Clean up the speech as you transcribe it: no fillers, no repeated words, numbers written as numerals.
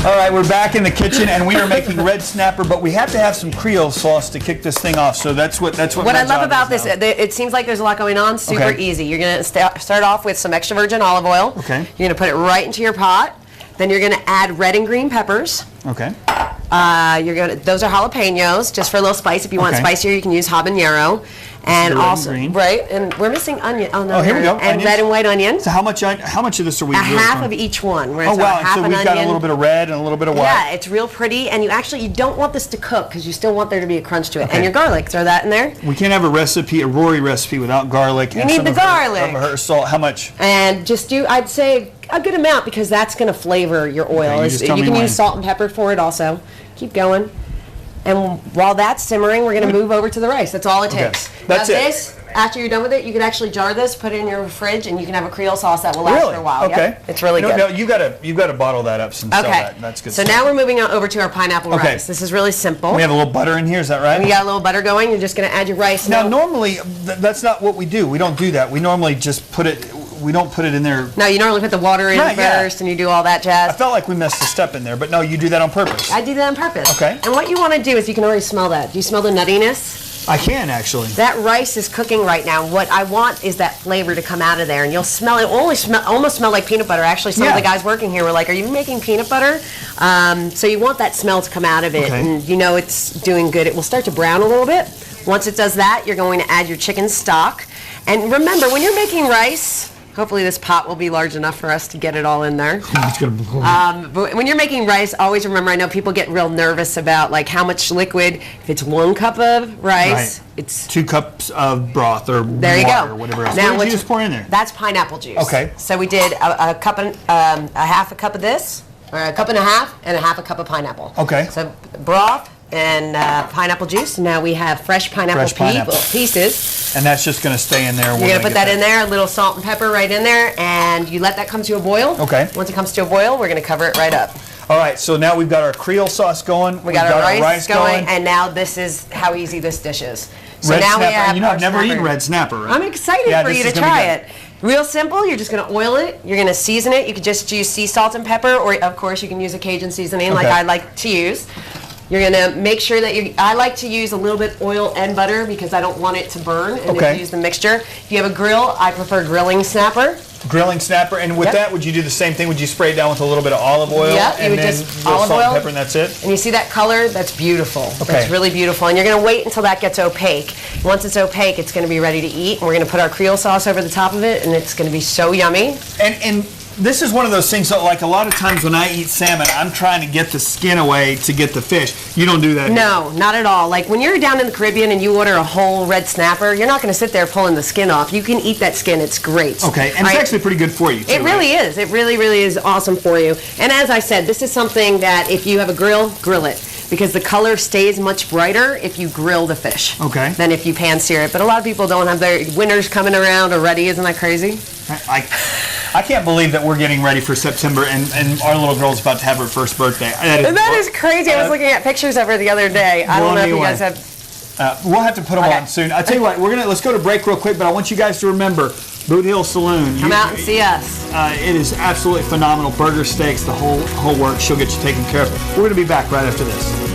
All right, we're back in the kitchen, and we are making red snapper, but we have to have some Creole sauce to kick this thing off. So that's what. What I love about this, it seems like there's a lot going on. Super easy. You're gonna start off with some extra virgin olive oil. Okay. You're gonna put it right into your pot. Then you're gonna add red and green peppers. Okay. Those are jalapenos, just for a little spice. If you want spicier, you can use habanero. And also, right? And we're missing onion. Oh no! Here we go. And onions. Red and white onion. So how much of this are we? Half of each one. Oh wow! And so we've got a little bit of red and a little bit of white. Yeah, it's real pretty. And you don't want this to cook because you still want there to be a crunch to it. And your garlic, throw that in there. We can't have a Rory recipe without garlic. You need the garlic. Her salt. How much? And just I'd say a good amount because that's going to flavor your oil. Okay, you can use salt and pepper for it also. Keep going. And while that's simmering, we're going to move over to the rice. That's all it takes. That's it. After you're done with it, you can actually jar this, put it in your fridge, and you can have a Creole sauce that will last for a while. Okay. Yep. It's really good. No, you gotta bottle that up and sell that. That's good. So now we're moving on over to our pineapple rice. This is really simple. We have a little butter in here, is that right? We got a little butter going. You're just going to add your rice. Now normally, that's not what we do. We don't do that. We normally just put it, we don't put it in there. No, you normally put the water in first and you do all that jazz. I felt like we missed a step in there, but no, you do that on purpose. I do that on purpose. Okay. And what you want to do is you can already smell that. Do you smell the nuttiness? I can actually. That rice is cooking right now. What I want is that flavor to come out of there, and you'll smell it. Almost smell like peanut butter. Actually, some of the guys working here were like, "Are you making peanut butter?" So you want that smell to come out of it, and you know it's doing good. It will start to brown a little bit. Once it does that, you're going to add your chicken stock. And remember, when you're making rice, hopefully this pot will be large enough for us to get it all in there. But when you're making rice, always remember, I know people get real nervous about like how much liquid. If it's 1 cup of rice, it's 2 cups of broth or water or whatever else. Now, what did you just pour in there? That's pineapple juice. Okay. So we did a cup and a half a cup of this, or a cup and a half a cup of pineapple. Okay. So broth and pineapple juice. Now we have fresh pineapple pieces. And that's just going to stay in there. You're going to put that in there, a little salt and pepper right in there, and you let that come to a boil. Okay. Once it comes to a boil, we're going to cover it right up. All right, so now we've got our Creole sauce going. We got our rice going, and now this is how easy this dish is. So red now snapper. we have I've never eaten red snapper, right? I'm excited for you to try it. Real simple. You're just going to oil it. You're going to season it. You could just use sea salt and pepper, or of course you can use a Cajun seasoning like I like to use. You're going to make sure that I like to use a little bit oil and butter because I don't want it to burn, and if you use the mixture. If you have a grill, I prefer grilling snapper. Grilling snapper, and with that, would you do the same thing? Would you spray it down with a little bit of olive oil? Yep, and then olive salt oil, and pepper, and that's it? And you see that color? That's beautiful. That's really beautiful. And you're going to wait until that gets opaque. Once it's opaque, it's going to be ready to eat. And we're going to put our Creole sauce over the top of it, and it's going to be so yummy. And this is one of those things that, like, a lot of times when I eat salmon, I'm trying to get the skin away to get the fish. You don't do that? No, not at all. Like, when you're down in the Caribbean and you order a whole red snapper, you're not going to sit there pulling the skin off. You can eat that skin. It's great. Okay, and it's actually pretty good for you, too. It really is. It really, really is awesome for you. And as I said, this is something that if you have a grill it. Because the color stays much brighter if you grill the fish than if you pan sear it. But a lot of people don't have their winters coming around already. Isn't that crazy? I can't believe that we're getting ready for September and our little girl's about to have her first birthday. That is crazy. I was looking at pictures of her the other day. I don't know if you guys have... we'll have to put them on soon. I'll tell you what, let's go to break real quick, but I want you guys to remember Boot Hill Saloon. Come out and see us. It is absolutely phenomenal. Burger, steaks, the whole works. She'll get you taken care of. We're going to be back right after this.